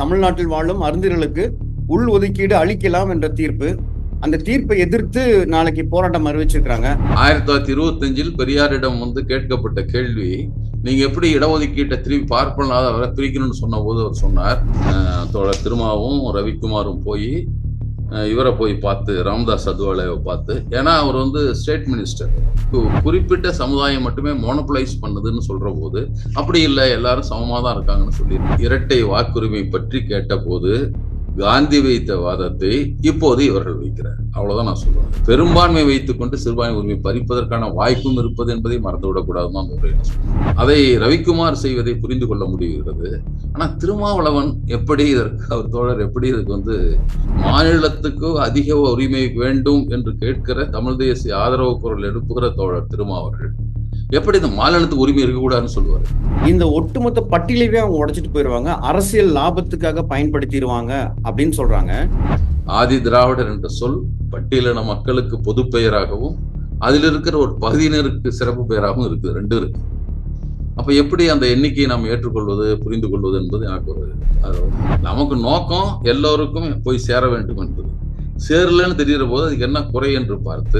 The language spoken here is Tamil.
தமிழ்நாட்டில் வாழும் அருந்தினர்களுக்கு உள் ஒதுக்கீடு அளிக்கலாம் என்ற தீர்ப்பு. அந்த தீர்ப்பை எதிர்த்து நாளைக்கு போராட்டம் அறிவிச்சிருக்காங்க. 1925 பெரியாரிடம் கேட்கப்பட்ட கேள்வி, நீங்க எப்படி இடஒதுக்கீட்டை திரும்பி பார்ப்பனாக பிரிக்கணும்னு சொன்ன போது அவர் சொன்னார், தோழர் திருமாவும் ரவிக்குமாரும் இவரை போய் பார்த்து, ராமதாஸ் அதவாலேவை பார்த்து, ஏன்னா அவர் ஸ்டேட் மினிஸ்டர், குறிப்பிட்ட சமுதாயம் மட்டுமே மோனோபலைஸ் பண்ணுதுன்னு சொல்ற போது, அப்படி இல்லை எல்லாரும் சமமாக தான் இருக்காங்கன்னு சொல்லி இரட்டை வாக்குரிமை பற்றி கேட்ட போது காந்தி வைத்த வாதத்தை இப்போது இவர்கள் வைக்கிறார். அவ்வளவுதான் நான் சொல்லுவேன். பெரும்பான்மை வைத்துக் கொண்டு சிறுபான்மை உரிமை பறிப்பதற்கான வாய்ப்பும் இருப்பது என்பதை மறந்துவிடக்கூடாதுதான் சொல்றேன். அதை ரவிக்குமார் செய்வதை புரிந்து கொள்ள முடிகிறது. ஆனா திருமாவளவன் எப்படி அவர் தோழர் எப்படி இதுக்கு மாநிலத்துக்கு அதிக உரிமை வேண்டும் என்று கேட்கிற தமிழ் தேசிய ஆதரவு குரல் எழுப்புகிற தோழர் திருமாவர்கள் எப்படி இந்த மாநிலத்துக்கு உரிமை இருக்கக்கூடாதுன்னு சொல்லுவாரு. இந்த ஒட்டுமொத்த பட்டியலையே அவங்க உடைச்சிட்டு போயிருவாங்க, அரசியல் லாபத்துக்காக பயன்படுத்திடுவாங்க அப்படின்னு சொல்றாங்க. ஆதி திராவிடர் என்ற சொல் பட்டியலின மக்களுக்கு பொது பெயராகவும் அதில் இருக்கிற ஒரு பகுதியினருக்கு சிறப்பு பெயராகவும் இருக்கு, ரெண்டு இருக்கு. அப்ப எப்படி அந்த எண்ணிக்கையை நாம் ஏற்றுக்கொள்வது, புரிந்து கொள்வது என்பது எனக்கு நமக்கு நோக்கம் எல்லோருக்கும் போய் சேர வேண்டும் என்பது. சேரலன்னு தெரிகிற போது அதுக்கு என்ன குறை என்று பார்த்து